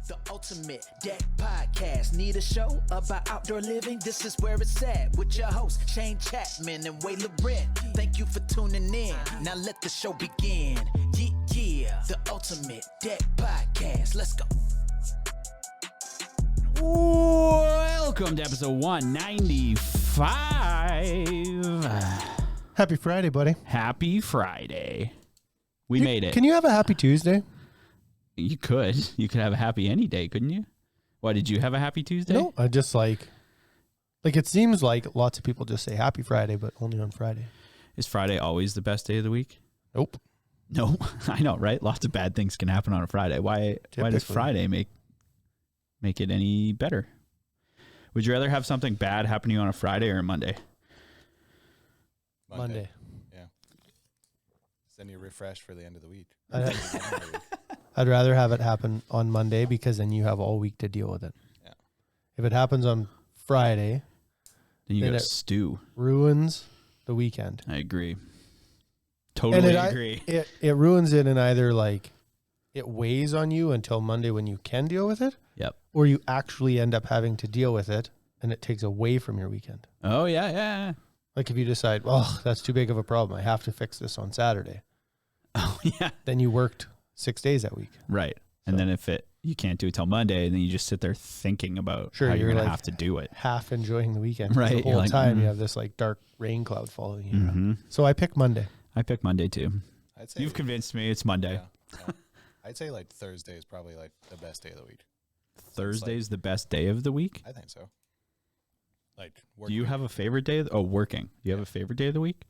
The Ultimate Deck Podcast. Need a show about outdoor living? This is where it's at. With your hosts, Shane Chapman and Wade Laurent. Thank you for tuning in. Now let the show begin. Yeah. The Ultimate Deck Podcast. Let's go. Welcome to episode 195. Happy Friday, buddy. Happy Friday. We made it. Can you have a happy Tuesday? You could. You could have a happy any day, couldn't you? Why, did you have a happy Tuesday? No, I just like it seems like lots of people just say happy Friday, but only on Friday. Is Friday always the best day of the week? Nope. No, I know, right? Lots of bad things can happen on a Friday. Why does Friday make it any better? Would you rather have something bad happen to you on a Friday or a Monday? Monday. Yeah. Then you're refreshed for the end of the week. I'd rather have it happen on Monday because then you have all week to deal with it. Yeah. If it happens on Friday, then you gotta stew. Ruins the weekend. I agree. Totally agree. It ruins it, and either like it weighs on you until Monday when you can deal with it. Yep. Or you actually end up having to deal with it, and it takes away from your weekend. Oh yeah. Like if you decide, well, that's too big of a problem, I have to fix this on Saturday. Oh yeah. Then you worked 6 days that week. Right. And then if you can't do it till Monday, then you just sit there thinking about how you're going to have to do it. Half enjoying the weekend. Right. The whole time you have this like dark rain cloud following you. Mm-hmm. So I pick Monday. I pick Monday too. You've like, convinced me it's Monday. Yeah. I'd say like Thursday is probably like the best day of the week. Thursday's the best day of the week? I think so. Like working. Do you have a favorite day? Working. Do you have a favorite day of the week?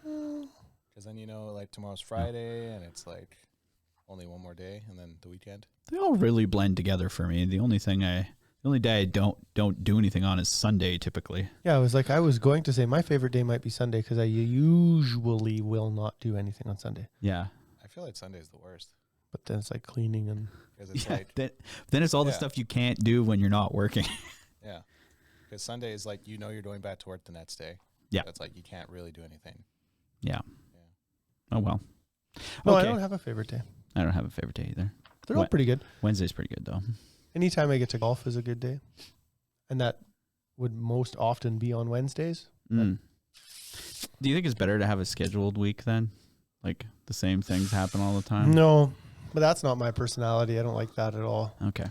Because then like tomorrow's Friday and it's like only one more day and then the weekend. They all really blend together for me. The only day I don't do anything on is Sunday typically. Yeah, I was going to say my favorite day might be Sunday because I usually will not do anything on Sunday. Yeah. I feel like Sunday is the worst. But then it's like cleaning and it's like then it's all the stuff you can't do when you're not working. Yeah. Because Sunday is like you're going back to work the next day. Yeah. That's like you can't really do anything. Yeah. Oh well. No, okay. I don't have a favorite day. I don't have a favorite day either. They're all pretty good. Wednesday's pretty good though. Anytime I get to golf is a good day. And that would most often be on Wednesdays. Do you think it's better to have a scheduled week then? Like the same things happen all the time? No, but that's not my personality. I don't like that at all. Okay.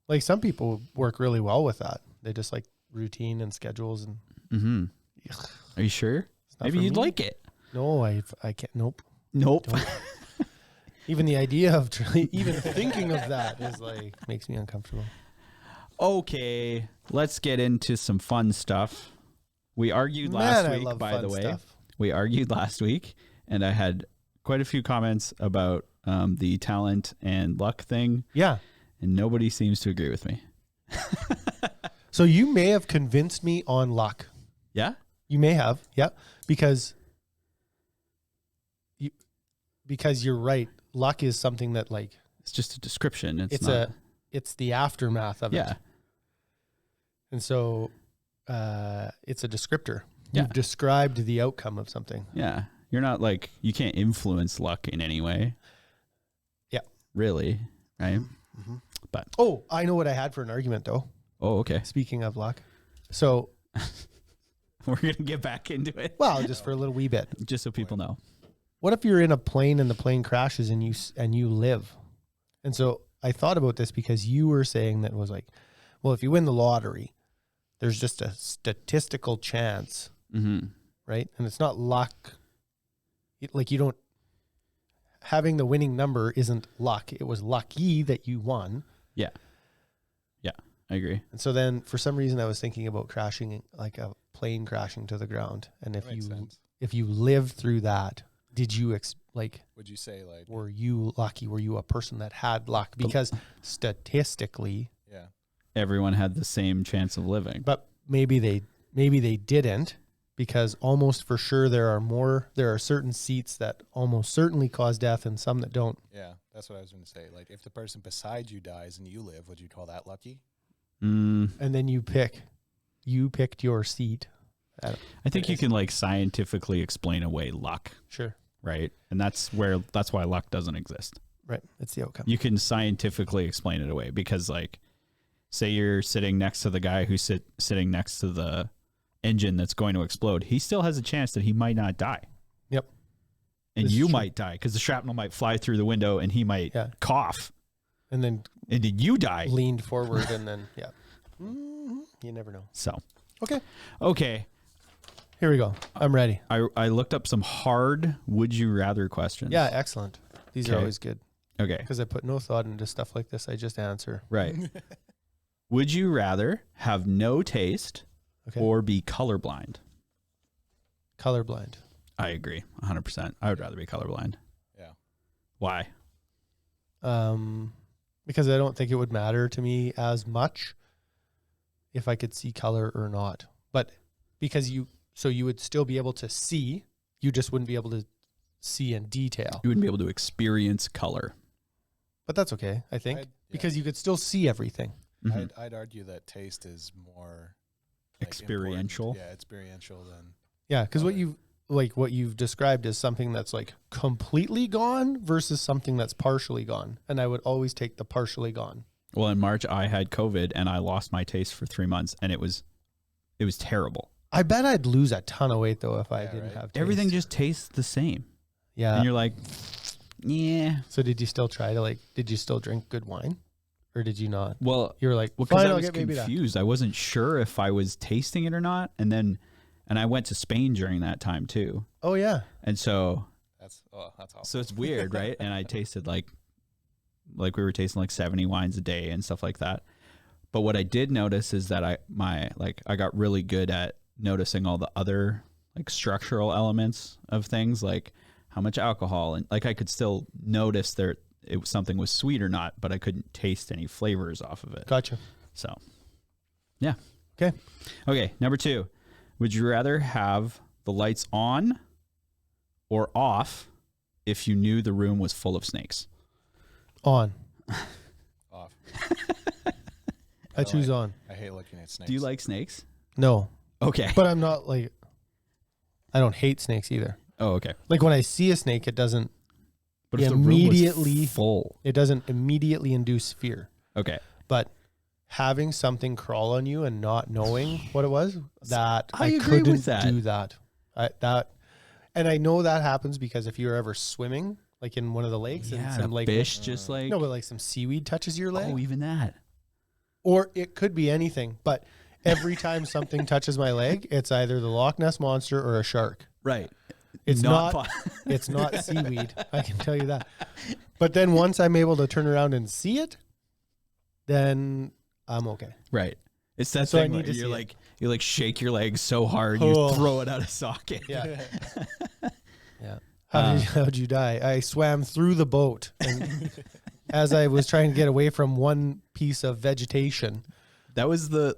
Like some people work really well with that. They just like routine and schedules and. Mm-hmm. Are you sure? Maybe you'd like it. No, I can't. Nope. Even the idea of even thinking of that is like makes me uncomfortable. Okay, let's get into some fun stuff. We argued last week, by the way. Stuff. We argued last week, and I had quite a few comments about the talent and luck thing. Yeah. And nobody seems to agree with me. So you may have convinced me on luck. Yeah? You may have. Yeah. Because you're right. Luck is something that like it's just a description. It's the aftermath of it. Yeah. And so it's a descriptor. Yeah. You've described the outcome of something. Yeah. You're not like you can't influence luck in any way. Yeah. Really, right? Mm-hmm. But I know what I had for an argument though. Oh, okay. Speaking of luck. So we're going to get back into it. Well, just for a little wee bit. Just so people know. What if you're in a plane and the plane crashes and you live? And so I thought about this because you were saying that it was like, well, if you win the lottery, there's just a statistical chance, right? And it's not luck. Having the winning number isn't luck. It was lucky that you won. Yeah. Yeah, I agree. And so then for some reason I was thinking about crashing, like a plane crashing to the ground. And if you lived through that, did you would you say like were you lucky? Were you a person that had luck? Because statistically, yeah, everyone had the same chance of living. But maybe they didn't, because almost for sure there are certain seats that almost certainly cause death and some that don't. Yeah, that's what I was going to say. Like if the person beside you dies and you live, would you call that lucky? And then you picked your seat. I think you can like scientifically explain away luck. Sure. Right. And that's why luck doesn't exist. Right. It's the outcome. You can scientifically explain it away because, like, say you're sitting next to the guy who's sitting next to the engine that's going to explode. He still has a chance that he might not die. Yep. And you might die because the shrapnel might fly through the window and he might cough. And then you die. Leaned forward and then, you never know. So. Okay. Here we go. I'm ready. I looked up some hard would you rather questions. Yeah, excellent. These are always good. Okay. Because I put no thought into stuff like this. I just answer. Right. Would you rather have no taste or be colorblind? Colorblind. I agree. 100%. I would rather be colorblind. Yeah. Why? Because I don't think it would matter to me as much if I could see color or not. But because you would still be able to see, you just wouldn't be able to see in detail. You wouldn't be able to experience color. But that's okay, I think, because you could still see everything. Mm-hmm. I'd argue that taste is more experiential. Important. Yeah, experiential than. Yeah, because what you've described is something that's like completely gone versus something that's partially gone. And I would always take the partially gone. Well, in March I had COVID and I lost my taste for 3 months and it was terrible. I bet I'd lose a ton of weight though if I didn't have taste. Everything just tastes the same. Yeah. And you're like, yeah. So did you still try to did you still drink good wine? Or did you not? Well, you were like, because I was confused. I wasn't sure if I was tasting it or not. And I went to Spain during that time too. Oh yeah. And so that's awesome. So it's weird, right? And I tasted like we were tasting like 70 wines a day and stuff like that. But what I did notice is that I got really good at noticing all the other like structural elements of things, like how much alcohol, and like I could still notice something was sweet or not, but I couldn't taste any flavors off of it. Gotcha. So, yeah. Okay. Number 2, would you rather have the lights on or off if you knew the room was full of snakes? On. Off. I choose on. I hate looking at snakes. Do you like snakes? No. Okay. But I'm not I don't hate snakes either. Oh, okay. Like when I see a snake, it doesn't But if the room was full, it doesn't immediately induce fear. Okay. But having something crawl on you and not knowing what it was, that I agree couldn't with that. do that. And I know that happens because if you're ever swimming, like in one of the lakes, and some a fish just like but like some seaweed touches your leg. Oh, even that. Or it could be anything. But every time something touches my leg, it's either the Loch Ness Monster or a shark. Right. It's not it's not seaweed. I can tell you that. But then once I'm able to turn around and see it, then I'm okay. Right. It's that thing where you like shake your leg so hard you throw it out of socket. Yeah. Yeah. How'd you die? I swam through the boat, and as I was trying to get away from one piece of vegetation. That's the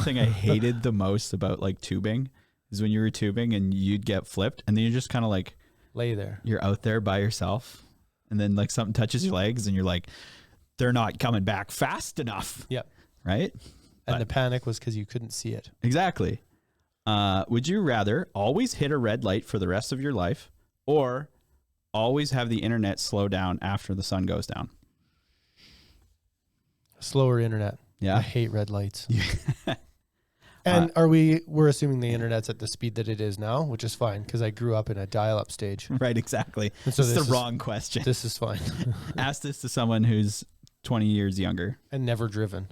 thing I hated the most about like tubing is when you were tubing and you'd get flipped and then you're just kind of like lay there. You're out there by yourself and then like something touches your legs and you're like, they're not coming back fast enough. Yep. Right. And the panic was because you couldn't see it. Exactly. Would you rather always hit a red light for the rest of your life or always have the internet slow down after the sun goes down? Slower internet. Yeah. I hate red lights. And we're assuming the internet's at the speed that it is now, which is fine because I grew up in a dial-up stage. Right, exactly. And so this is the wrong question. This is fine. Ask this to someone who's 20 years younger. And never driven.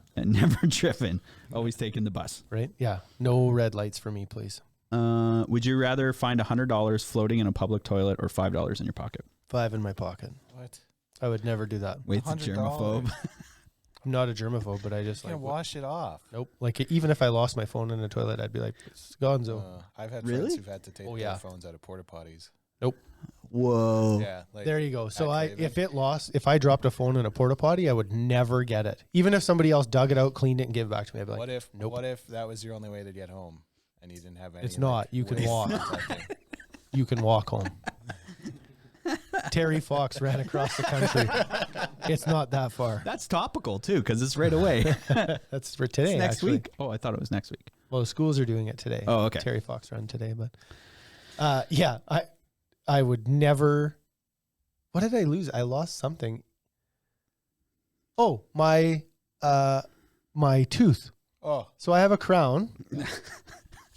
Always taking the bus. Right? Yeah. No red lights for me, please. Would you rather find $100 floating in a public toilet or $5 in your pocket? 5 in my pocket. What? I would never do that. Wade's a germaphobe. I'm not a germaphobe, but I just can't wash it off. Nope. Like even if I lost my phone in the toilet, I'd be like, it's gonzo. I've had friends who've had to take their phones out of porta potties. Nope. Whoa. Yeah. There you go. So if I dropped a phone in a porta potty, I would never get it. Even if somebody else dug it out, cleaned it, and gave it back to me, I'd be like, what if that was your only way to get home and you didn't have any? It's not. You can walk. You can walk home. Terry Fox ran across the country. It's not that far. That's topical too, because it's right away. That's for today. It's next actually. week. Oh, I thought it was next week. Well, the schools are doing it today. Oh, okay. Terry Fox ran today, but yeah, I would never What did I lose? I lost something. Oh, my tooth. Oh, So I have a crown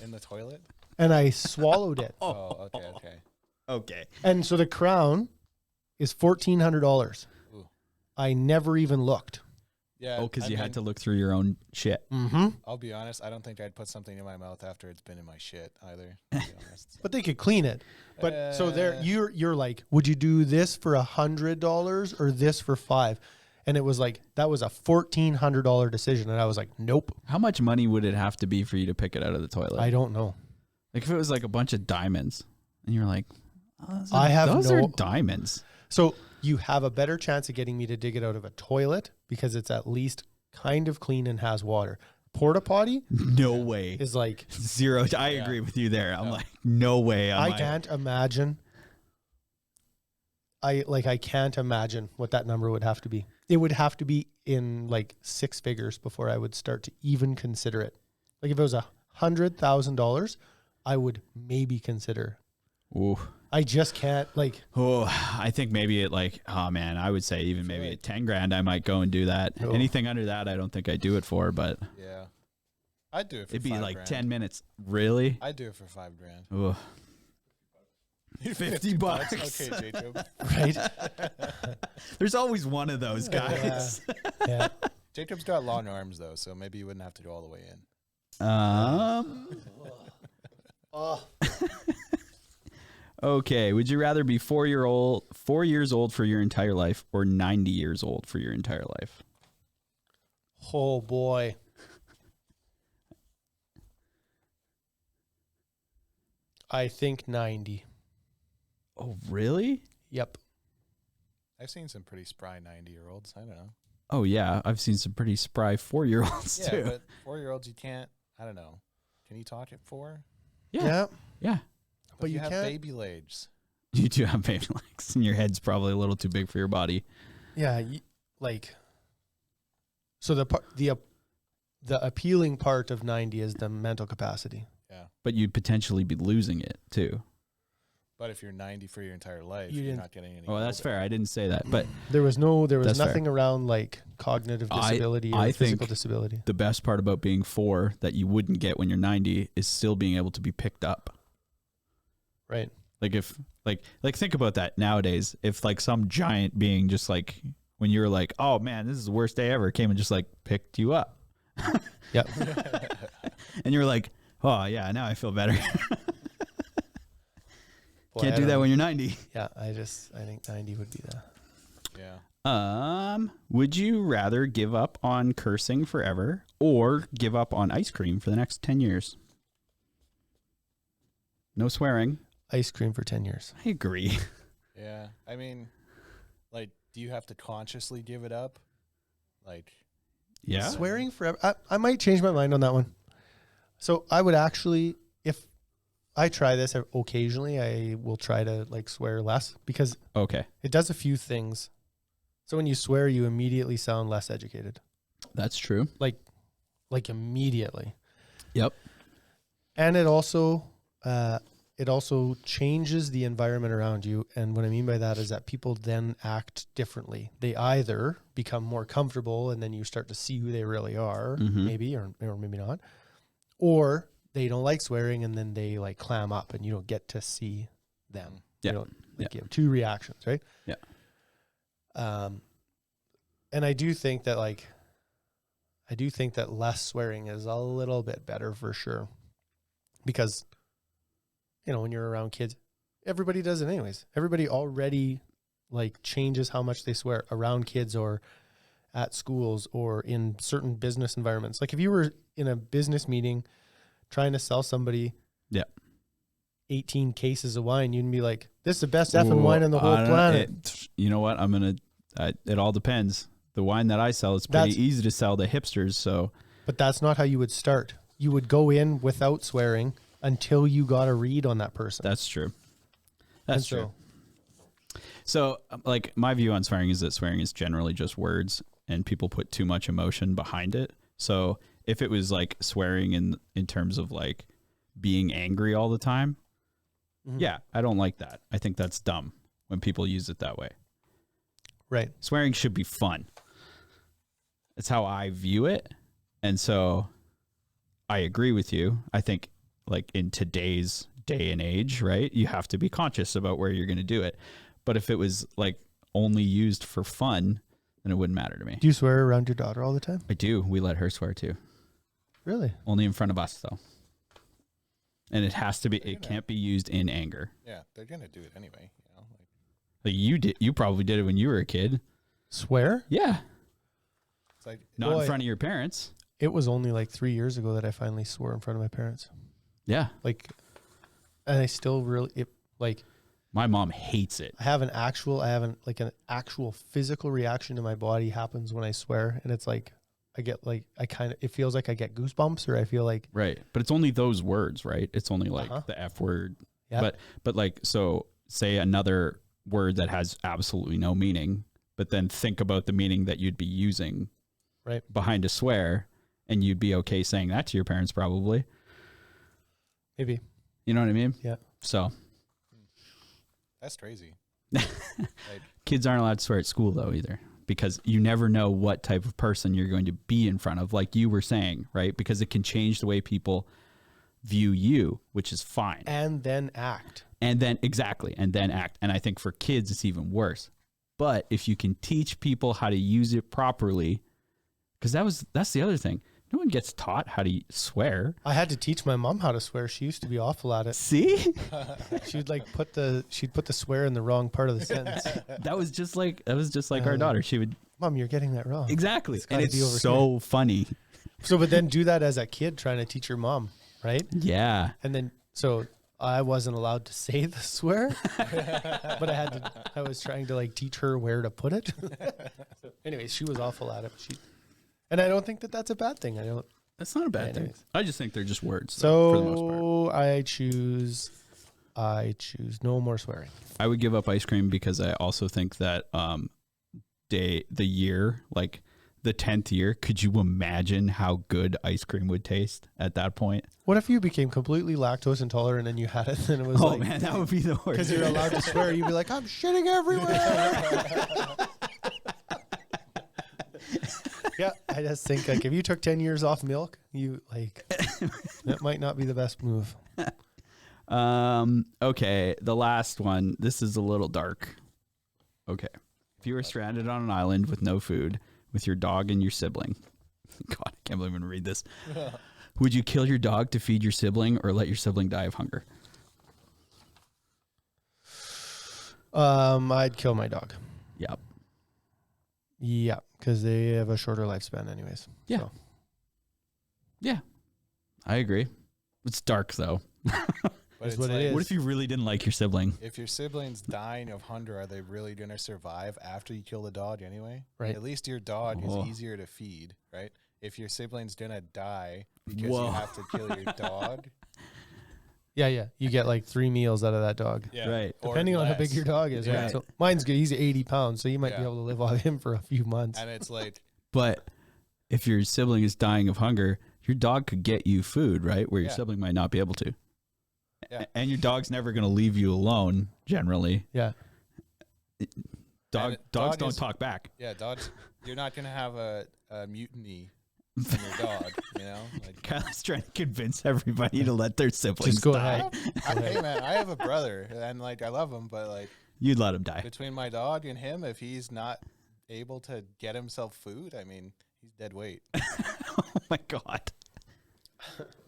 in the toilet? and I swallowed it. Oh, okay. Okay. And so the crown is $1,400. Ooh. I never even looked. Yeah. Oh, because I you mean, had to look through your own shit. Mm-hmm. I'll be honest, I don't think I'd put something in my mouth after it's been in my shit either, to be honest. But they could clean it. But so there, you're like, would you do this for $100 or this for $5? And it was like, that was a $1,400 decision. And I was like, nope. How much money would it have to be for you to pick it out of the toilet? I don't know. Like if it was like a bunch of diamonds and you're like, those those are diamonds. So you have a better chance of getting me to dig it out of a toilet because it's at least kind of clean and has water. Porta potty No way. is like Zero. I agree with you there. I'm like, no way. I can't imagine. I can't imagine what that number would have to be. It would have to be in like six figures before I would start to even consider it. Like if it was $100,000, I would maybe consider. Ooh. I just can't like. Oh, I think maybe at like, oh man, I would say even maybe at 10 grand, I might go and do that. Oh. Anything under that, I don't think I'd do it for, but Yeah. I'd do it for it'd be $5 like grand. 10 minutes. Really? I'd do it for $5 grand. Ooh. 50 bucks. Okay, Jacob. Right? There's always one of those guys. Yeah. Jacob's got long arms though, so maybe you wouldn't have to go all the way in. Oh. Okay. Would you rather be 4 years old for your entire life or 90 years old for your entire life? Oh boy. I think 90. Oh, really? Yep. I've seen some pretty spry 90-year-olds. I don't know. Oh, yeah. I've seen some pretty spry 4-year-olds Yeah, too. but 4-year-olds, you can't. I don't know. Can you talk at 4? Yeah. But you have can't. baby legs. You do have baby legs, and your head's probably a little too big for your body. Yeah, so the appealing part of 90 is the mental capacity. Yeah. But you'd potentially be losing it too. But if you're 90 for your entire life, You you're didn't- not getting any. Oh, that's older. fair. I didn't say that. But There was That's nothing around like cognitive disability or I physical think disability. the best part about being 4 that you wouldn't get when you're 90 is still being able to be picked up. Right. Like if think about that nowadays. If like some giant being just like when you were like, oh man, this is the worst day ever, came and just like picked you up. Yep. And you were like, oh yeah, now I feel better. Boy, Can't I do that don't- when you're 90. Yeah, I think 90 would be the. Yeah. Would you rather give up on cursing forever or give up on ice cream for the next 10 years? No swearing. Ice cream for 10 years. I agree. Yeah. I mean, like, do you have to consciously give it up? Like, Yeah. Swearing forever. I might change my mind on that one. So I would actually, if I try this occasionally, I will try to like swear less because Okay. it does a few things. So when you swear, you immediately sound less educated. That's true. Like immediately. Yep. And it also changes the environment around you. And what I mean by that is that people then act differently. They either become more comfortable and then you start to see who they really are, Mhm. maybe, or maybe not. Or they don't like swearing and then they like clam up and you don't get to see them. Yeah. You don't, like, you have two reactions, right? Yeah. And I do think that less swearing is a little bit better for sure. Because, you know, when you're around kids, everybody does it anyways. Everybody already like changes how much they swear around kids or at schools or in certain business environments. Like if you were in a business meeting trying to sell somebody 18 cases of wine, you'd be like, this is the best effing wine on the whole planet. You know what? It all depends. The wine that I sell is pretty easy to sell to hipsters. So, But that's not how you would start. You would go in without swearing until you got a read on that person. that's true. That's true. So, like, my view on swearing is that swearing is generally just words and people put too much emotion behind it. So if it was like swearing in terms of like being angry all the time, Mhm. yeah, I don't like that. I think that's dumb when people use it that way. Right. Swearing should be fun. It's how I view it. And so I agree with you. I think like in today's day and age, right, you have to be conscious about where you're going to do it. But if it was like only used for fun, then it wouldn't matter to me. Do you swear around your daughter all the time? I do. We let her swear too. Really? Only in front of us though. And it has to be, it can't be used in anger. Yeah, they're going to do it anyway. Like you probably did it when you were a kid. Swear? Yeah. It's like, Not in front of your parents. It was only like 3 years ago that I finally swore in front of my parents. Yeah. Like, and I still really, My mom hates it. I have an actual physical reaction to my body happens when I swear. And it's like, it feels like I get goosebumps, or I feel like. Right. But it's only those words, right? It's only like the F word. Yeah. But like, so say another word that has absolutely no meaning, but then think about the meaning that you'd be using behind a swear, and you'd be okay saying that to your parents probably. Maybe. You know what I mean? Yeah. So. That's crazy. Kids aren't allowed to swear at school though either, because you never know what type of person you're going to be in front of, like you were saying, right? Because it can change the way people view you, which is fine. And then act. And then act. And I think for kids, it's even worse. But if you can teach people how to use it properly, because that's the other thing. No one gets taught how to swear. I had to teach my mom how to swear. She used to be awful at it. See? She'd put the swear in the wrong part of the sentence. That was just like our daughter. She would, Mom, you're getting that wrong. exactly. And it's so funny. So, but then do that as a kid trying to teach your mom, right? Yeah. And then, so I wasn't allowed to say the swear, but I was trying to like teach her where to put it. So anyways, she was awful at it. And I don't think that that's a bad thing. That's not a bad thing. I just think they're just words. So for the most part. I choose no more swearing. I would give up ice cream because I also think that the year, like the 10th year, could you imagine how good ice cream would taste at that point? What if you became completely lactose intolerant and you had it and it was man, that would be the worst. Because you're allowed to swear, you'd be like, I'm shitting everywhere. Yeah, I just think like if you took 10 years off milk, that might not be the best move. Okay, the last one. This is a little dark. Okay. If you were stranded on an island with no food, with your dog and your sibling. God, I can't believe I'm going to read this. Would you kill your dog to feed your sibling or let your sibling die of hunger? I'd kill my dog. Yep. Yeah, because they have a shorter lifespan anyways. Yeah. So. Yeah. I agree. It's dark though. But what it is. What if you really didn't like your sibling? If your sibling's dying of hunger, are they really going to survive after you kill the dog anyway? Right. At least your dog is easier to feed, right? If your sibling's going to die because you have to kill your dog. Yeah. You get like 3 meals out of that dog. Yeah. Right. Depending on how big your dog is. Yeah. Right? So mine's good. He's 80 pounds, so you might be able to live off him for a few months. And it's like. But if your sibling is dying of hunger, your dog could get you food, right? Where your sibling might not be able to. Yeah. And your dog's never going to leave you alone, generally. Yeah. Dogs don't talk back. Yeah, dogs. You're not going to have a mutiny from your dog, you know? Like, Kyle's trying to convince everybody to let their siblings Just go die. ahead. Hey, man, I have a brother, and, like, I love him, but, like... You'd let him die. Between my dog and him, if he's not able to get himself food, I mean, he's dead weight. Oh, my God.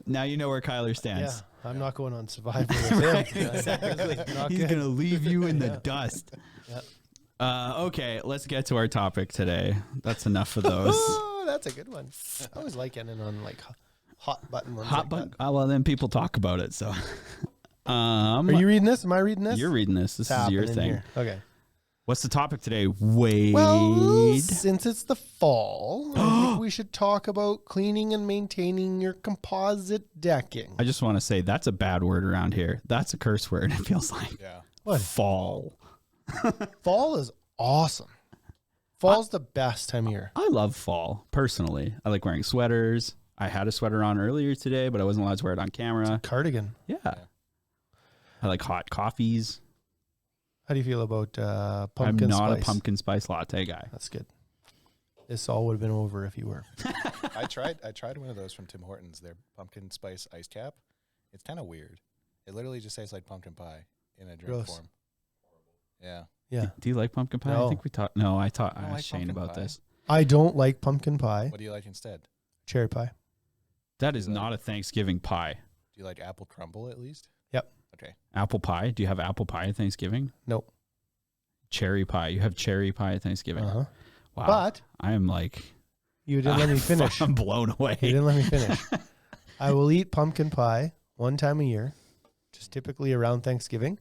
Now you know where Kyler stands. Yeah, I'm not going on Survivor with him. Exactly. He's going to leave you in the dust. Yep. Okay, let's get to our topic today. That's enough of those. Oh, that's a good one. I always like ending on like hot button ones. Hot button. Well, then people talk about it. So, are you reading this? Am I reading this? You're reading this. This is your thing. Here. Okay. What's the topic today, Wade? Well, since it's the fall, I think we should talk about cleaning and maintaining your composite decking. I just want to say that's a bad word around here. That's a curse word, it feels like. Yeah. What? Fall. Fall is awesome. Fall's the best time of year. I love fall, personally. I like wearing sweaters. I had a sweater on earlier today, but I wasn't allowed to wear it on camera. Cardigan. Yeah. I like hot coffees. How do you feel about pumpkin spice? I'm not a pumpkin spice latte guy. That's good. This all would have been over if you were. I tried one of those from Tim Hortons, their pumpkin spice ice cap. It's kind of weird. It literally just tastes like pumpkin pie in a drink form. Yeah. Yeah. Do you like pumpkin pie? No. I think we talked. No, I don't asked like Shane about pumpkin this. I don't like pumpkin pie. What do you like instead? Cherry pie. That is not a Thanksgiving pie. Do you like apple crumble at least? Yep. Okay. Apple pie? Do you have apple pie at Thanksgiving? Nope. Cherry pie. You have cherry pie at Thanksgiving. Uh-huh. Wow. But I am like, you didn't let me finish. I'm blown away. You didn't let me finish. I will eat pumpkin pie one time a year, just typically around Thanksgiving,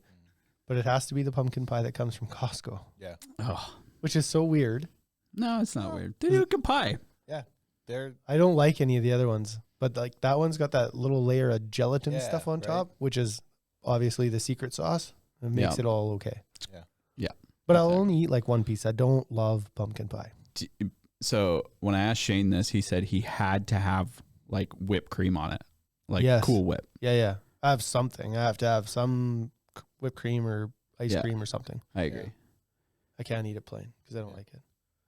but it has to be the pumpkin pie that comes from Costco. Yeah. Oh, Which is so weird. no, it's not weird. They do good pie. Yeah. They're I don't like any of the other ones, but like that one's got that little layer of gelatin Yeah, stuff on right. top, which is obviously the secret sauce. It makes it all okay. Yeah. Yeah. But I'll only eat like one piece. I don't love pumpkin pie. So when I asked Shane this, he said he had to have like whipped cream on it, like Yes. Cool Whip. Yeah. I have something. I have to have some whipped cream or ice Yeah. cream or something. I agree. I can't eat it plain because I don't like it.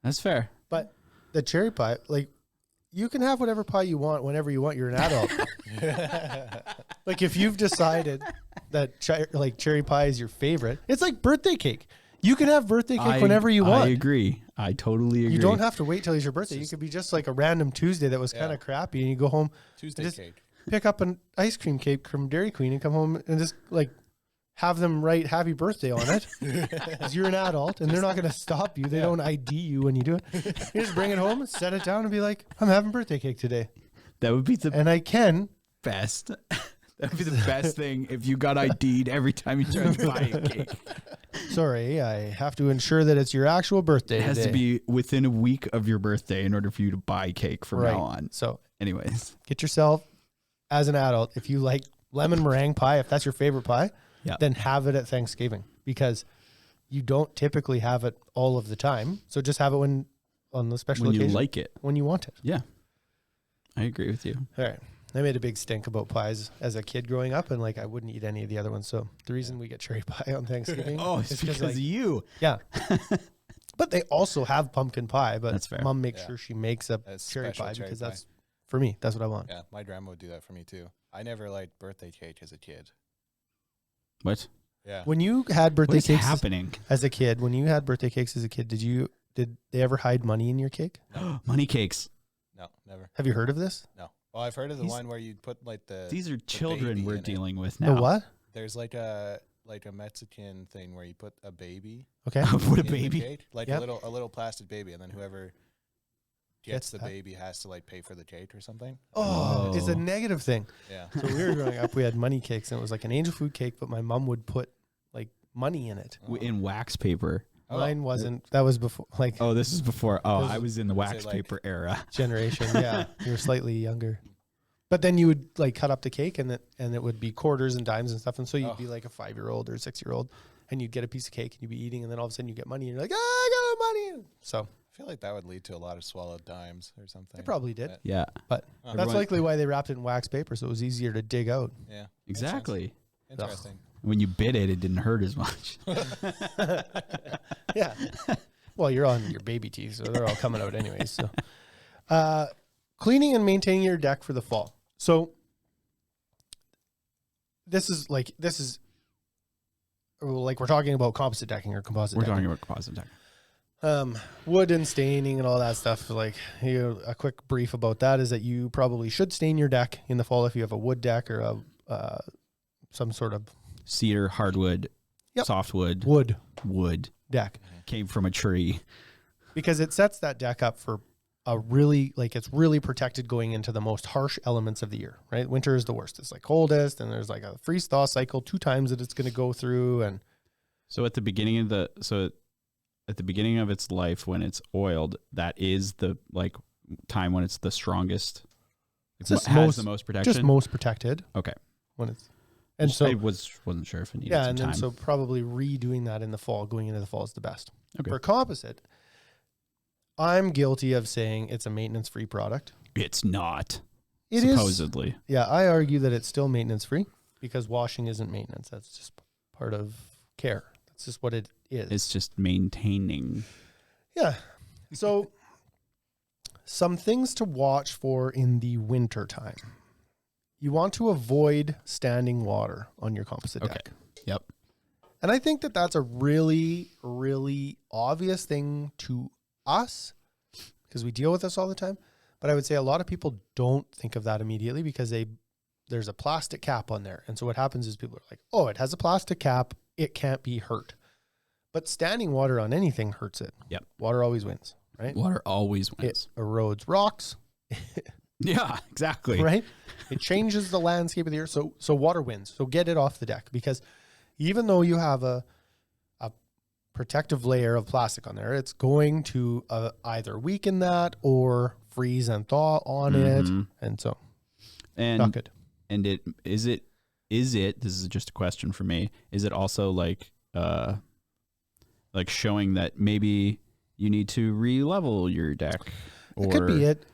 That's fair. But the cherry pie, like, you can have whatever pie you want whenever you want. You're an adult. Like, if you've decided that cherry pie is your favorite, it's like birthday cake. You can have birthday cake whenever you want. I agree. I totally agree. You don't have to wait till it's your birthday. You could be just like a random Tuesday that was kind of crappy, and you go home, Tuesday just cake. pick up an ice cream cake from Dairy Queen, and come home and just like have them write "Happy Birthday" on it. Because you're an adult, and they're not going to stop you. They don't ID you when you do it. You just bring it home, set it down, and be like, "I'm having birthday cake today," That would be the and I can. best. That would be the best thing if you got ID'd every time you tried to buy a cake. Sorry, I have to ensure that it's your actual birthday. It has today. to be within a week of your birthday in order for you to buy cake from right. now on. So Anyways, get yourself, as an adult, if you like lemon meringue pie, if that's your favorite pie, yeah. then have it at Thanksgiving, because you don't typically have it all of the time. So just have it when on the special when occasion, you like it. when you want it. Yeah, I agree with you. All right. I made a big stink about pies as a kid growing up, and like I wouldn't eat any of the other ones. So the reason we get cherry pie on Thanksgiving It's because of you. Yeah. But they also have pumpkin pie, but That's fair. Mom makes sure she makes a cherry special pie cherry because pie. that's, for me, that's what I want. Yeah, my grandma would do that for me too. I never liked birthday cake as a kid. What? Yeah. When you had birthday What is cakes happening? as a kid, did they ever hide money in your cake? Money cakes. No, never. Have you heard of this? No. Well, I've heard of the one where you put like These are baby children we're in it. dealing with now. The what? There's like a Mexican thing where you put a baby Okay. Put a in the baby. cake, like Yep. a little plastic baby, and then whoever Gets gets the that. baby has to like pay for the cake or something. Oh, it's a negative thing. Yeah. So we were growing up, we had money cakes, and it was like an angel food cake, but my mom would put like money in it. In wax paper. Oh. Mine wasn't. That was before, like, Oh, this is before. Oh, Those- I was in the wax like- paper era. generation. Yeah, you were slightly younger. But then you would like cut up the cake, and it would be quarters and dimes and stuff. And so you'd be like a 5-year-old or 6-year-old, and you'd get a piece of cake and you'd be eating, and then all of a sudden you get money, and you're like, I got money. So I feel like that would lead to a lot of swallowed dimes or something. it probably did, Yeah, but Oh. that's likely why they wrapped it in wax paper, so it was easier to dig out. Yeah. exactly. Interesting. When you bit it, it didn't hurt as much. Yeah. Well, you're on your baby teeth, so they're all coming out anyways. So, cleaning and maintaining your deck for the fall. So, this is like we're talking about composite decking or composite. We're decking. talking about composite deck. Wood and staining and all that stuff. Like, a quick brief about that is that you probably should stain your deck in the fall if you have a wood deck or some sort of Cedar, hardwood, Yep. softwood, wood deck, came from a tree. because it sets that deck up for a really, like, it's really protected going into the most harsh elements of the year, right? Winter is the worst. It's like coldest, and there's like a freeze thaw cycle 2 times that it's going to go through. And So at the beginning of its life, when it's oiled, that is the like time when it's the strongest. It just has the most protection. just most protected Okay. when it's, and so, I wasn't sure if it needed yeah, some and then time. so probably redoing that in the fall, going into the fall is the best. Okay. For composite, I'm guilty of saying it's a maintenance-free product. It's not. It is. supposedly. Yeah, I argue that it's still maintenance-free because washing isn't maintenance. That's just part of care. It's just what it is. It's just maintaining. Yeah. So some things to watch for in the winter time. You want to avoid standing water on your composite deck. Yep. And I think that that's a really, really obvious thing to us because we deal with this all the time. But I would say a lot of people don't think of that immediately because there's a plastic cap on there. And so what happens is people are like, oh, it has a plastic cap. It can't be hurt. But standing water on anything hurts it. Yep. Water always wins, right? Water always wins. It erodes rocks. Yeah, exactly. Right? It changes the landscape of the earth. So water wins. So get it off the deck because even though you have a protective layer of plastic on there, it's going to either weaken that or freeze and thaw on it. And so not good. And is it, this is just a question for me. Is it also like showing that maybe you need to re-level your deck? Or it could be it.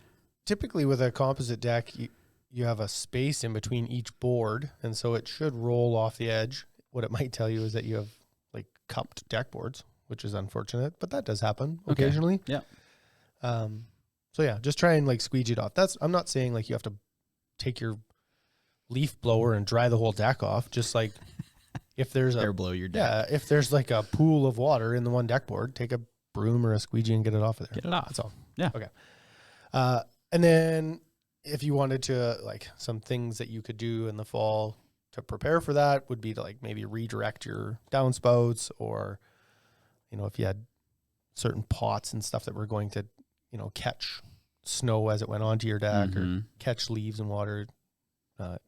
Typically with a composite deck, you have a space in between each board. And so it should roll off the edge. What it might tell you is that you have like cupped deck boards, which is unfortunate, but that does happen occasionally. Yeah. So yeah, just try and like squeegee it off. I'm not saying like you have to take your leaf blower and dry the whole deck off. Just like if there's air blow your deck. Yeah, if there's like a pool of water in the one deck board, take a broom or a squeegee and get it off of there. Get it off. That's all. Yeah. Okay. And then if you wanted to, like, some things that you could do in the fall to prepare for that would be to like maybe redirect your downspouts, or, you know, if you had certain pots and stuff that were going to, you know, catch snow as it went onto your deck or catch leaves and water,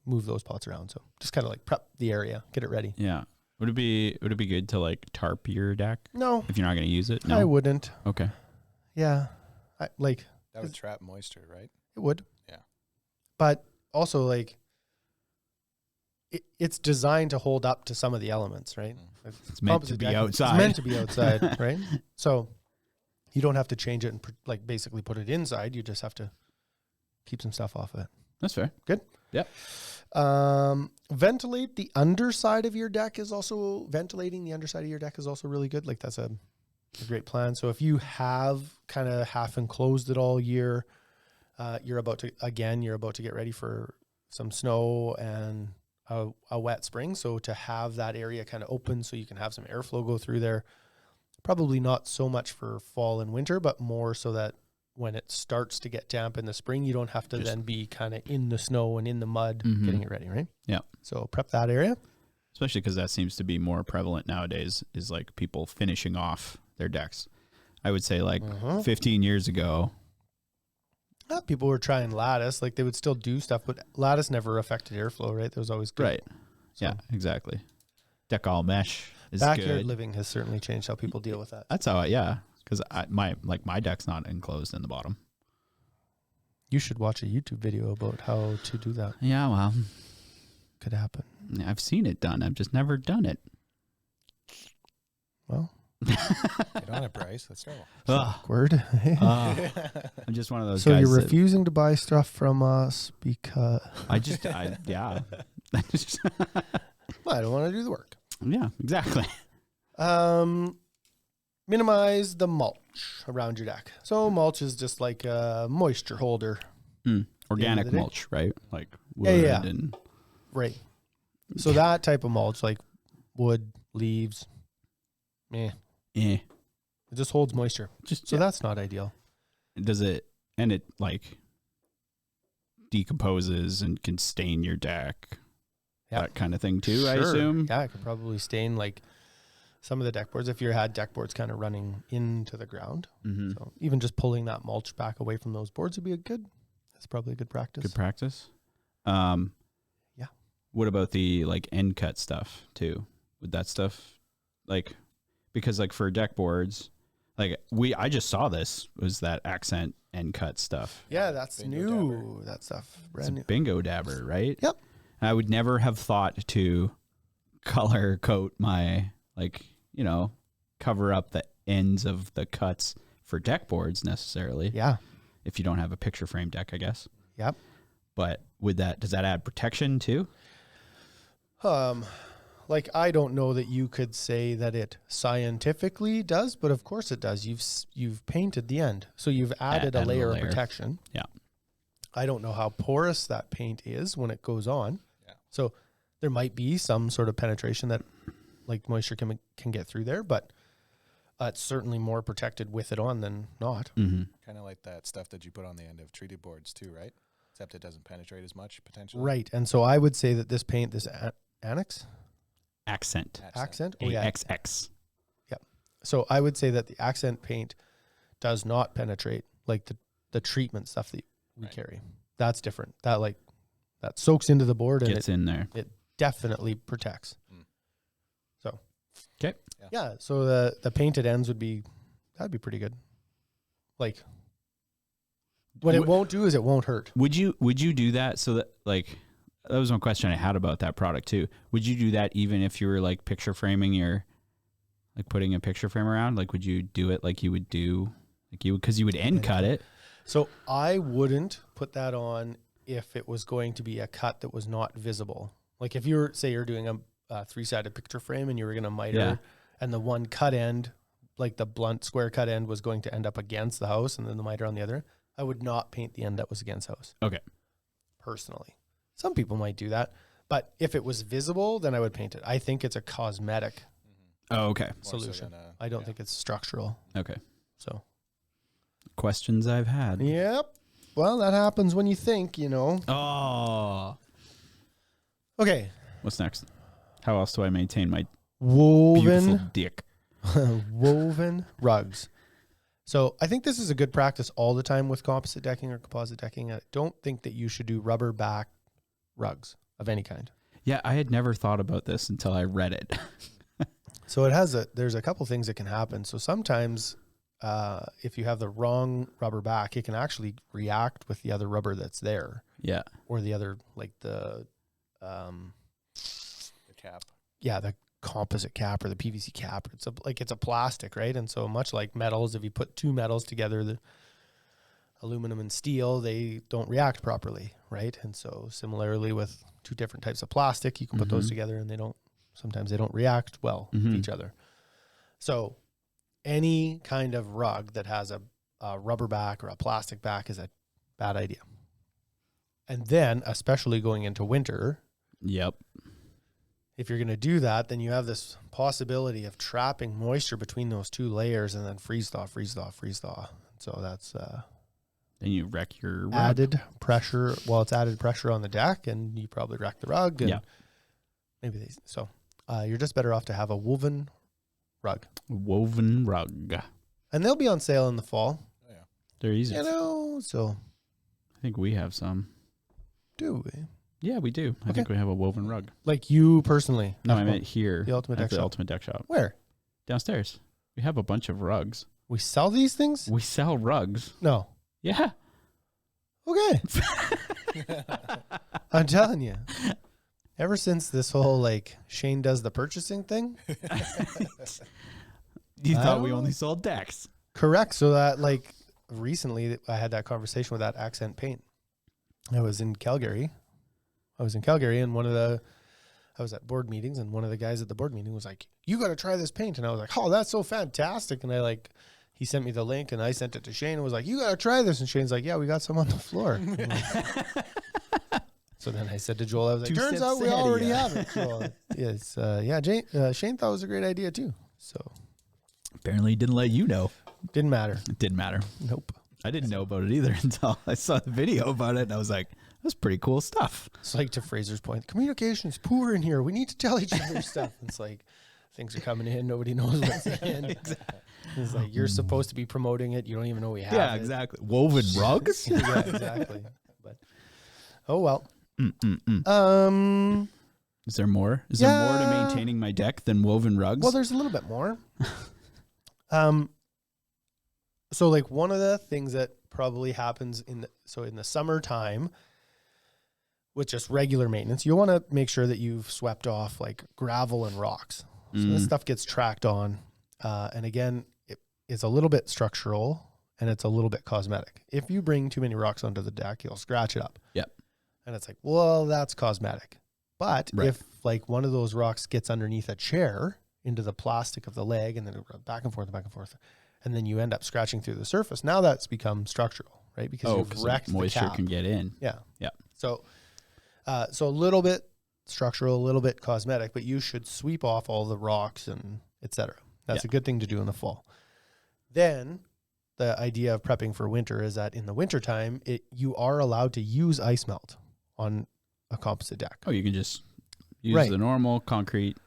move those pots around. So just kind of like prep the area, get it ready. Yeah. Would it be good to like tarp your deck? No. If you're not going to use it? No. I wouldn't. Okay. Yeah. That would trap moisture, right? It would. Yeah. But also, like, it's designed to hold up to some of the elements, right? It's meant to be outside. It's meant to be outside, right? So you don't have to change it and like basically put it inside. You just have to keep some stuff off of it. That's fair. Good. Yep. Ventilate the underside of your deck is also ventilating the underside of your deck is also really good. Like that's a great plan. So if you have kind of half enclosed it all year, you're about to get ready for some snow and a wet spring. So to have that area kind of open so you can have some airflow go through there, probably not so much for fall and winter, but more so that when it starts to get damp in the spring, you don't have to then be kind of in the snow and in the mud getting it ready, right? Yeah. So prep that area. Especially because that seems to be more prevalent nowadays, is like people finishing off their decks. I would say like 15 years ago. People were trying lattice, like they would still do stuff, but lattice never affected airflow, right? There was always good. Right. So. Yeah, exactly. Deck all mesh is backyard good. Living has certainly changed how people deal with that. That's how, because my deck's not enclosed in the bottom. You should watch a YouTube video about how to do that. Yeah, well, could happen. I've seen it done. I've just never done it. Well, get on it, Bryce. Let's go. Awkward. I'm just one of those so guys. So you're refusing to buy stuff from us because yeah. Well, I don't want to do the work. Yeah, exactly. Minimize the mulch around your deck. So mulch is just like a moisture holder. Organic mulch, right? Like wood and right. So that type of mulch, like wood, leaves, it just holds moisture. That's not ideal. Does it? And it like decomposes and can stain your deck. Yeah. That kind of thing too, sure. I assume. Yeah, it could probably stain like some of the deck boards if you had deck boards kind of running into the ground. So even just pulling that mulch back away from those boards would be that's probably a good practice. Good practice. Yeah. What about the like end cut stuff too? Would that stuff like, because like for deck boards, like I just saw this was that accent end cut stuff. Yeah, that's bingo new. Dabber. That stuff brand new. Bingo dabber, right? Yep. I would never have thought to color coat my, like, you know, cover up the ends of the cuts for deck boards necessarily. Yeah. If you don't have a picture frame deck, I guess. Yep. But does that add protection too? like, I don't know that you could say that it scientifically does, but of course it does. You've painted the end. So you've added a layer of protection. Yeah. I don't know how porous that paint is when it goes on. Yeah. So there might be some sort of penetration that like moisture can get through there, but it's certainly more protected with it on than not. Mm-hmm. Kind of like that stuff that you put on the end of treated boards too, right? Except it doesn't penetrate as much potentially. Right. And so I would say that this paint, this Accent. Oh, yeah. AXX. Yeah. So I would say that the Accent paint does not penetrate like the treatment stuff that we carry. That's different. That soaks into the board and gets in there. It definitely protects. So. Okay. Yeah. So the painted ends that'd be pretty good. Like what it won't do is it won't hurt. Would you do that so that like, that was one question I had about that product too. Would you do that even if you were like picture framing like putting a picture frame around? Like, would you do it like you would do, because you would end cut it? So I wouldn't put that on if it was going to be a cut that was not visible. Like if you're doing a 3-sided picture frame and you were going to miter and the one cut end, like the blunt square cut end was going to end up against the house and then the miter on the other, I would not paint the end that was against the house. Okay. Personally. Some people might do that, but if it was visible, then I would paint it. I think it's a cosmetic solution. I don't think it's structural. Okay. So. Questions I've had. Yep. Well, that happens when you think, Oh. Okay. What's next? How else do I maintain my woven beautiful dick? woven rugs. So I think this is a good practice all the time with composite decking or composite decking. I don't think that you should do rubber back rugs of any kind. Yeah, I had never thought about this until I read it. So there's a couple things that can happen. So sometimes if you have the wrong rubber back, it can actually react with the other rubber that's there. Yeah. Or the other, like the cap. Yeah, the composite cap or the PVC cap. It's a plastic, right? And so much like metals, if you put two metals together, the aluminum and steel, they don't react properly, right? And so similarly with two different types of plastic, you can put those together and sometimes they don't react well with each other. So any kind of rug that has a rubber back or a plastic back is a bad idea. And then, especially going into winter, yep, if you're going to do that, then you have this possibility of trapping moisture between those two layers and then freeze thaw. So that's then you wreck your rug. Added pressure. Well, it's added pressure on the deck, and you probably wreck the rug. And you're just better off to have a woven rug. Woven rug. And they'll be on sale in the fall. Oh, yeah. They're easy. So I think we have some. Do we? Yeah, we do. I think we have a woven rug. Like you personally? No, I meant here. The Ultimate Deck Shop. The Ultimate Deck Shop. Where? Downstairs. We have a bunch of rugs. We sell these things? We sell rugs. No. Yeah. Okay. I'm telling you. Ever since this whole Shane does the purchasing thing. You thought we only sold decks. Correct. So that recently I had that conversation with that Accent paint. I was in Calgary and I was at board meetings and one of the guys at the board meeting was like, "You got to try this paint." And I was like, "Oh, that's so fantastic." And he sent me the link and I sent it to Shane and was like, "You got to try this." And Shane's like, "Yeah, we got some on the floor." So then I said to Joel, I was like, "Turns out we already have it." So yes, Shane thought it was a great idea too. So apparently he didn't let you know. Didn't matter. It didn't matter. Nope. I didn't know about it either until I saw the video about it and I was like, that's pretty cool stuff. It's like to Fraser's point, communication's poor in here. We need to tell each other stuff. It's like things are coming in, nobody knows what's in. Exactly. It's like you're supposed to be promoting it. You don't even know we have it. Yeah, exactly. Woven rugs? Yeah, exactly. But oh well. Is there more? Is there more to maintaining my deck than woven rugs? Well, there's a little bit more. So one of the things that probably happens in the summertime with just regular maintenance, you want to make sure that you've swept off gravel and rocks. So this stuff gets tracked on. And again, it is a little bit structural and it's a little bit cosmetic. If you bring too many rocks onto the deck, you'll scratch it up. Yep. And it's like, well, that's cosmetic. But if like one of those rocks gets underneath a chair into the plastic of the leg and then it runs back and forth, and then you end up scratching through the surface, now that's become structural, right? Because you've wrecked the moisture cap. can get in. Yeah. Yeah. So a little bit structural, a little bit cosmetic, but you should sweep off all the rocks and etc. That's a good thing to do in the fall. Then the idea of prepping for winter is that in the wintertime, you are allowed to use ice melt on a composite deck. Oh, you can just use the normal concrete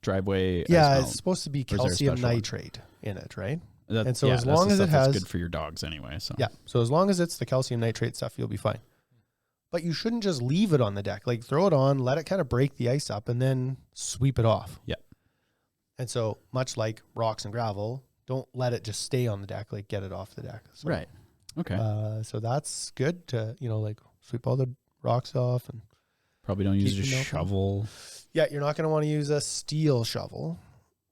driveway. Yeah, ice it's melt. supposed to be calcium nitrate in it, right? That, and so as long as it has, that's good for your dogs anyway. So so as long as it's the calcium nitrate stuff, you'll be fine. But you shouldn't just leave it on the deck. Like throw it on, let it kind of break the ice up, and then sweep it off. Yeah. And so much like rocks and gravel, don't let it just stay on the deck. Like get it off the deck. So, right. Okay. So that's good to like sweep all the rocks off and probably don't use a shovel. Yeah, you're not going to want to use a steel shovel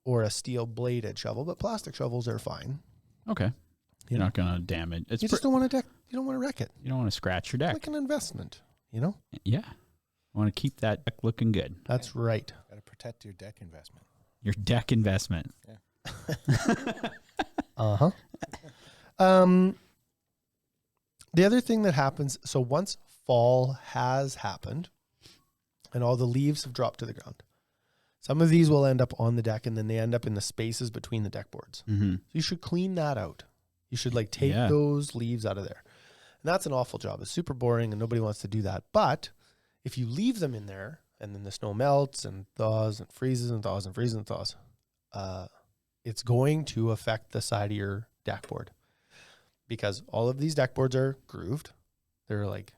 or a steel bladed shovel, but plastic shovels are fine. Okay. You're not going to damage. You just don't want to you don't want to wreck it. You don't want to scratch your deck. Like an investment, you know? Yeah. I want to keep that deck looking good. That's right. Got to protect your deck investment. Your deck investment. Yeah. Uh-huh. The other thing that happens, so once fall has happened and all the leaves have dropped to the ground, some of these will end up on the deck and then they end up in the spaces between the deck boards. Mm-hmm. So you should clean that out. You should like take those leaves out of there. And that's an awful job. It's super boring and nobody wants to do that. But if you leave them in there and then the snow melts and thaws and freezes and thaws and freezes and thaws, it's going to affect the side of your deck board because all of these deck boards are grooved. They're like,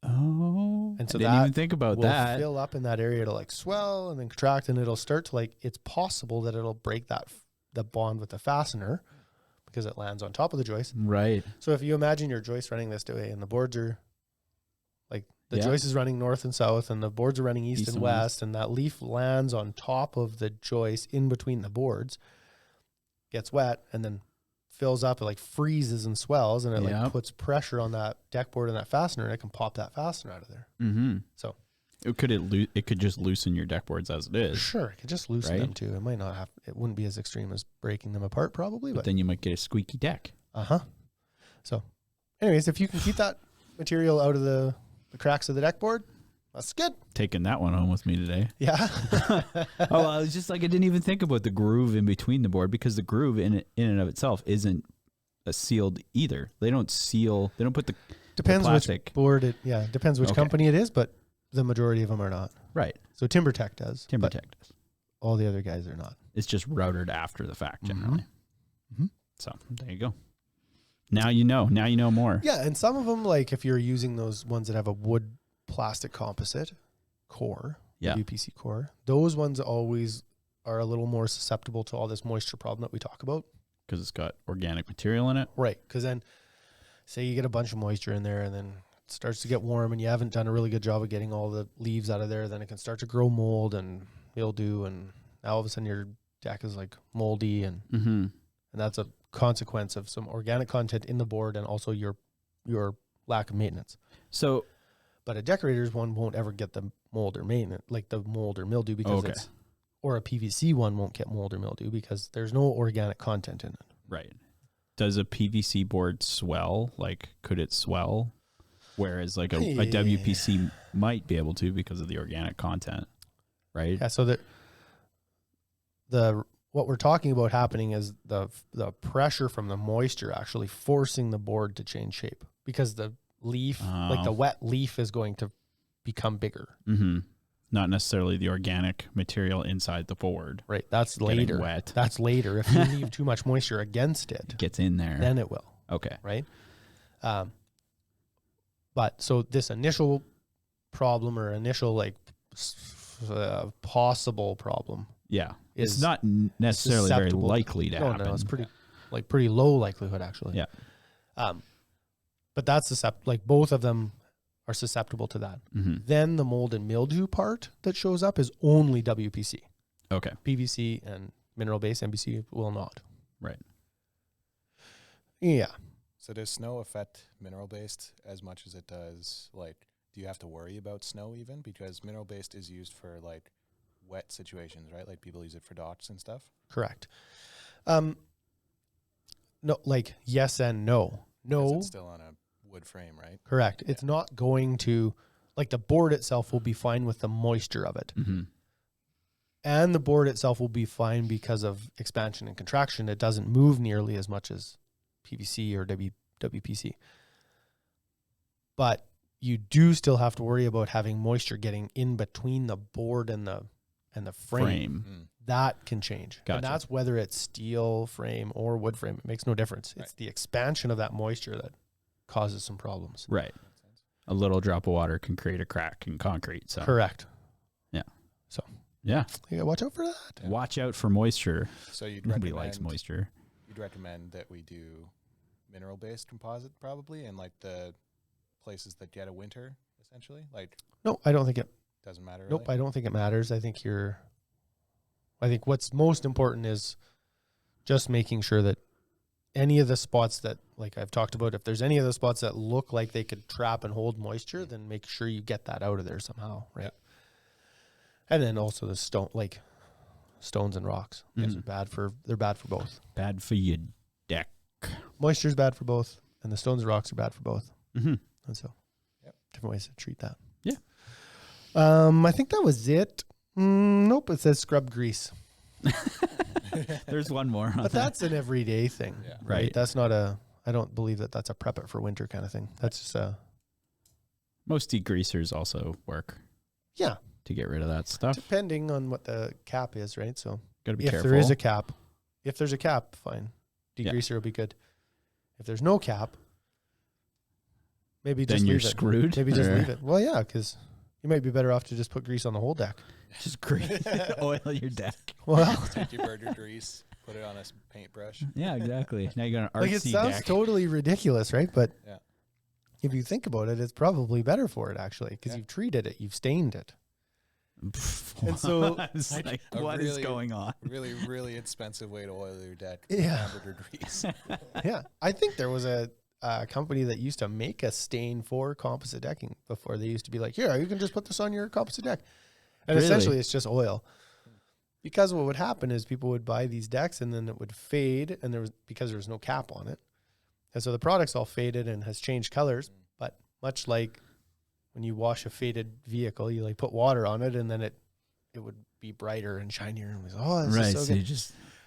and so I didn't even think about will that. Fill up in that area to like swell and then contract, and it'll start to like, it's possible that it'll break the bond with the fastener because it lands on top of the joist. Right. So if you imagine your joist running this way and the boards are like the joist is running north and south and the boards are running east and west, and that leaf lands on top of the joist in between the boards, gets wet and then fills up, it like freezes and swells, and it like puts pressure on that deck board and that fastener, and it can pop that fastener out of there. Mm-hmm. So it could just loosen your deck boards as it is. Sure, it could just loosen them too. It might not have. It wouldn't be as extreme as breaking them apart, probably. But then you might get a squeaky deck. So, anyways, if you can keep that material out of the cracks of the deck board, that's good. Taking that one home with me today. Yeah. I was just like, I didn't even think about the groove in between the board, because the groove in and of itself isn't sealed either. They don't seal. They don't put the depends plastic. Which board depends which company it is, but the majority of them are not. Right. So TimberTech does. TimberTech does. All the other guys are not. It's just routed after the fact generally. Mm-hmm. So there you go. Now you know. Now you know more. Yeah, and some of them, like if you're using those ones that have a wood plastic composite core, WPC core, those ones always are a little more susceptible to all this moisture problem that we talk about. Because it's got organic material in it. Right. Because then say you get a bunch of moisture in there and then it starts to get warm and you haven't done a really good job of getting all the leaves out of there, then it can start to grow mold and mildew, and now all of a sudden your deck is like moldy, and that's a consequence of some organic content in the board and also your lack of maintenance. So, but a decorator's one won't ever get the mold or maintenance, like the mold or mildew, because or a PVC one won't get mold or mildew because there's no organic content in it. Right. Does a PVC board swell? Like, could it swell? Whereas like a WPC might be able to because of the organic content, right? Yeah. So what we're talking about happening is the pressure from the moisture actually forcing the board to change shape, because the leaf, like the wet leaf, is going to become bigger. Mm-hmm. Not necessarily the organic material inside the board. Right. That's later. Wet. That's later. If you leave too much moisture against it, gets in there, then it will. Okay. Right. But so this initial problem or initial like possible problem. Yeah. It's not necessarily very likely to happen. No, it's pretty low likelihood actually. Yeah. But that's like both of them are susceptible to that. Mm-hmm. Then the mold and mildew part that shows up is only WPC. Okay. PVC and mineral-based MBC will not. Right. Yeah. So does snow affect mineral-based as much as it does like do you have to worry about snow even? Because mineral based is used for like wet situations, right? Like people use it for docks and stuff. Correct. No, like yes and no. No. It's still on a wood frame, right? Correct. Yeah. It's not going to, like the board itself will be fine with the moisture of it. Mm-hmm. And the board itself will be fine because of expansion and contraction. It doesn't move nearly as much as PVC or WPC. But you do still have to worry about having moisture getting in between the board and the frame. That can change. Gotcha. And that's whether it's steel frame or wood frame. It makes no difference. It's the expansion of that moisture that causes some problems. Right. A little drop of water can create a crack in concrete. So Correct. Yeah. So yeah, you gotta watch out for that. Yeah. Watch out for moisture. So Nobody likes moisture. You'd recommend that we do mineral based composite probably in like the places that get a winter essentially. Like no, I don't think it doesn't matter. Nope, really? I don't think it matters. I think what's most important is just making sure that any of the spots that, like I've talked about, if there's any of the spots that look like they could trap and hold moisture, then make sure you get that out of there somehow, right? Yeah. And then also the stones and rocks. Mm-hmm. They're bad for both. Bad for your deck. Moisture's bad for both, and the stones and rocks are bad for both. Mm-hmm. And so, different ways to treat that. Yeah. I think that was it. Nope, it says scrub grease. There's one more. But that's an everyday thing, right? That's not I don't believe that's a prep it for winter kind of thing. That's just most degreasers also work. Yeah. To get rid of that stuff. Depending on what the cap is, right? So gotta be if careful. If there's a cap, fine. Degreaser will be good. If there's no cap, maybe just then you're leave it. screwed. Maybe just leave it. Well, yeah, because you might be better off to just put grease on the whole deck. Just oil your deck. Well, take your burger grease, put it on a paintbrush. Yeah, exactly. Now you got an artsy like it sounds deck. totally ridiculous, right? But if you think about it, it's probably better for it actually because you've treated it, you've stained it. And so like, what is going on? Really, really expensive way to oil your deck. Yeah. Hamburger grease. Yeah. I think there was a company that used to make a stain for composite decking before. They used to be like, here, you can just put this on your composite deck. And essentially it's just oil. Because what would happen is people would buy these decks and then it would fade because there was no cap on it. And so the product's all faded and has changed colors. But much like when you wash a faded vehicle, you like put water on it and then it would be brighter and shinier. And was, this is so good.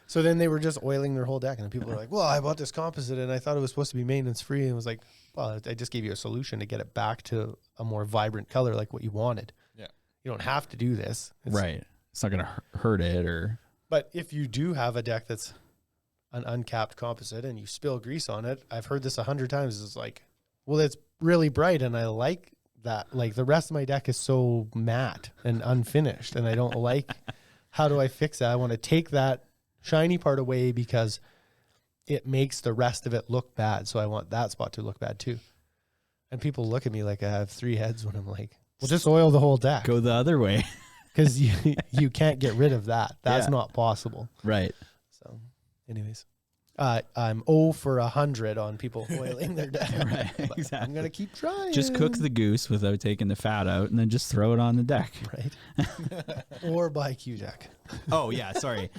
So then they were just oiling their whole deck. And people were like, well, I bought this composite and I thought it was supposed to be maintenance free. And it was like, well, I just gave you a solution to get it back to a more vibrant color like what you wanted. Yeah. You don't have to do this. Right. It's not going to hurt it But if you do have a deck that's an uncapped composite and you spill grease on it, I've heard this 100 times. It's like, well, it's really bright and I like that. Like the rest of my deck is so matte and unfinished and I don't like, how do I fix that? I want to take that shiny part away because it makes the rest of it look bad. So I want that spot to look bad too. And people look at me like I have three heads when I'm like, well, just oil the whole deck. Go the other way. Because you can't get rid of that. That's not possible. Right. So anyways, I'm 0 for 100 on people oiling their deck. Right, exactly. I'm going to keep trying. Just cook the goose without taking the fat out and then just throw it on the deck. Right. Or buy Q-Deck. Oh, yeah. Sorry.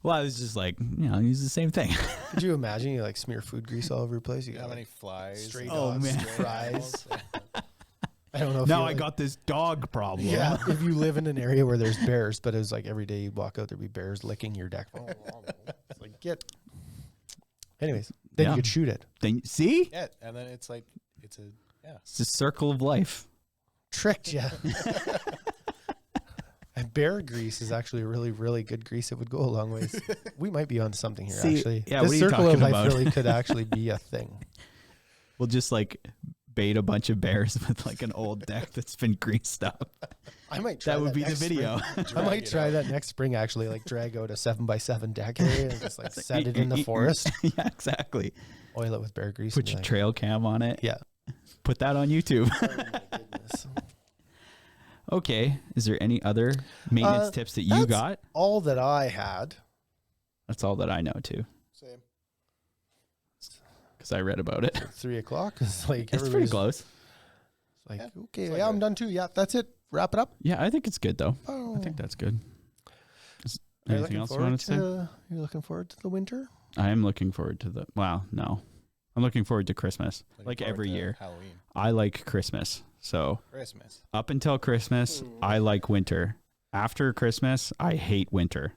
Well, I was just like, use the same thing. Could you imagine you like smear food grease all over your place? You got how many flies? Stray dogs, fries. I don't know. If now I got this dog problem. Yeah. If you live in an area where there's bears, but it was like every day you walk out, there'd be bears licking your deck. It's like, anyways, then you could shoot it. Then see? Yeah. And then it's like, it's a circle of life. Tricked you. And bear grease is actually a really, really good grease. It would go a long ways. We might be on something here, actually. Yeah, this what are you circle of talking life about? really could actually be a thing. We'll just like bait a bunch of bears with like an old deck that's been greased up. I might try that would be the next video. I might try that next spring, actually, like drag out a 7x7 deck area and just like set it in the forest. Yeah, exactly. Oil it with bear grease. Put your trail cam on it. Yeah. Put that on YouTube. Oh my goodness. Okay. Is there any other maintenance tips that you got? All that I had. That's all that I know too. Same. Because I read about it. 3 o'clock. It's like It's pretty close. Like, Yeah, okay, it's like I'm done too. Yeah, that's it. Wrap it up. Yeah, I think it's good though. Oh. I think that's good. Are you Anything looking else you forward want to say? You're looking forward to the winter? I am looking forward to no. I'm looking forward to Christmas. Looking Like forward every to year. Halloween. I like Christmas. So Christmas. up until Christmas, I like winter. After Christmas, I hate winter.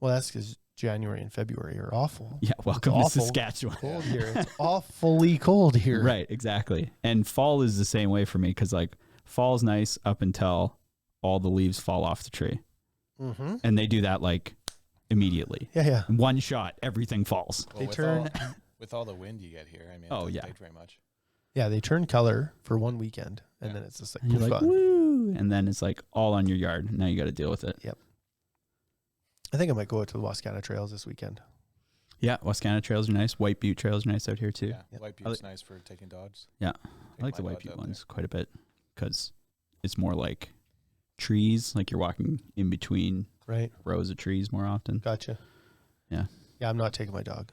Well, that's because January and February are awful. Yeah, welcome to awful. Saskatchewan. Cold here. It's awfully cold here. Right, exactly. And fall is the same way for me because like fall's nice up until all the leaves fall off the tree. Mm-hmm. And they do that like immediately. Yeah. One shot, everything falls. Well, They with turn. with all the wind you get here, I mean, it Oh, doesn't yeah. take very much. Yeah, they turn color for one weekend, and Yeah. then it's just like, And you're poof, like, gone. woo. And then it's like all on your yard. Now you got to deal with it. I think I might go out to the Wascana Trails this weekend. Yeah, Wascana trails are nice. White Butte trails are nice out here too. Yeah, Yeah. White Butte's nice for taking dogs. Yeah. Take I like the my White dog Butte out ones quite a bit because it's more like trees, like you're walking in between Right. rows of trees more often. Gotcha. Yeah. Yeah, I'm not taking my dog.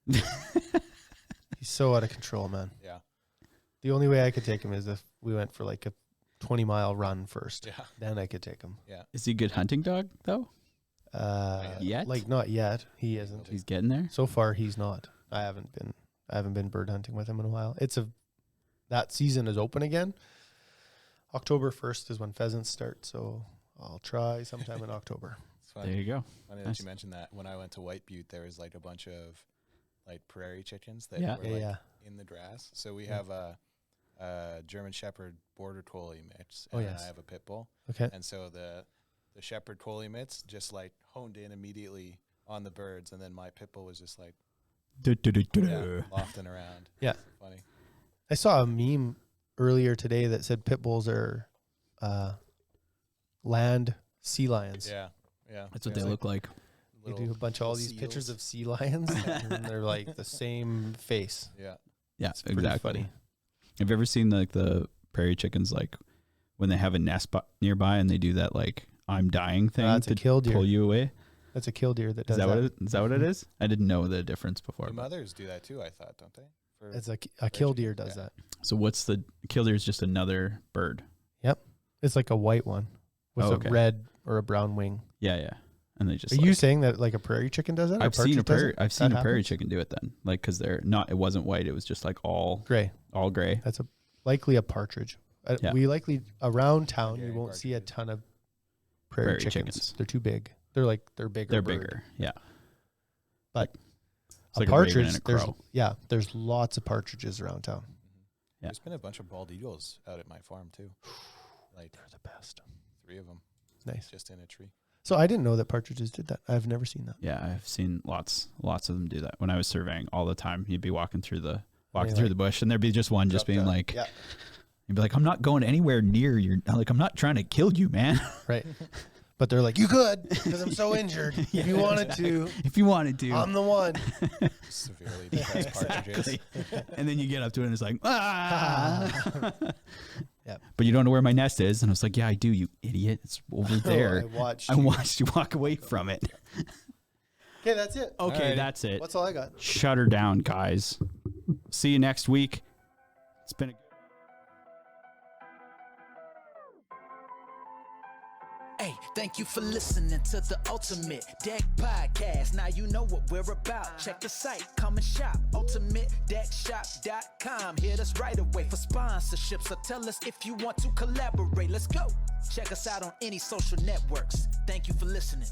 He's so out of control, man. Yeah, The only way I could take him is if we went for like a 20-mile run first. yeah, Then I could take him. yeah. Is he a good hunting dog though? Yet? Like not yet. He isn't. He's getting there. So far, he's not. I haven't been bird hunting with him in a while. That season is open again. October 1st is when pheasants start, so I'll try sometime in October. It's funny. There you go. Funny Nice. that you mentioned that. When I went to White Butte, there was like a bunch of like prairie chickens that Yeah. were Yeah, like yeah. in the grass. So we Yeah. have a German Shepherd Border Collie mix, Oh, and yes. I have a pit bull. Okay. And so the Shepherd Collie mitts just like honed in immediately on the birds, and then my pit bull was just like lofting around. Yeah. Funny. I saw a meme earlier today that said pit bulls are land sea lions. Yeah, yeah. That's what There's they like look like. They little- do a bunch of all little these pictures seals. of sea lions, and they're like the same face. Yeah, Yeah, It's pretty exactly. funny. Have you ever seen like the prairie chickens like when they have a nest nearby and they do that like I'm dying thing That's to a killdeer. pull you away? That's a killdeer that does Is that that. what is that what it is? I didn't know the difference before. the but- mothers do that too. I thought, don't they? For It's a killdeer does Yeah. that. So what's the killdeer is just another bird. It's like a white one with Oh, okay. a red or a brown wing. Yeah. And they just Are you saying that like a prairie chicken does it? or I've seen a partridge does prairie it? I've seen That a prairie happens? chicken do it then. Like cuz they're not it wasn't white, it was just like all Gray. gray. That's likely a partridge. Yeah. We likely around town Gray you won't see a partridges. ton of prairie Prairie chickens. chickens. They're too big. They're bigger. They're bird. bigger. Yeah. But It's like a raven partridge, and a crow. there's lots of partridges around town. Yeah. There's been a bunch of bald eagles out at my farm too. Like They're the best. 3 of them Nice. just in a tree. So I didn't know that partridges did that. I've never seen that. Yeah, I've seen lots of them do that. When I was surveying all the time, you'd be walking through the like, the bush and there'd be just one just Dropped being down. like Yeah. you'd be like, I'm not going anywhere near your like I'm not trying to kill you, man. Right. But they're like, you could because I'm so injured. If you wanted to, If you wanted to. I'm the one. Severely depressed partridges. Exactly. And then you get up to it and it's like, ah. Yep. But you don't know where my nest is. And I was like, yeah, I do, you idiot. It's over there. I watched. I watched you walk away from it. Okay, that's it. Okay, Alrighty. that's it. That's all I got. Shut her down, guys. See you next week. It's been a Hey, thank you for listening to the Ultimate Deck Podcast. Now you know what we're about. Check the site, come and shop. UltimateDeckShop.com. Hit us right away for sponsorships or tell us if you want to collaborate. Let's go. Check us out on any social networks. Thank you for listening.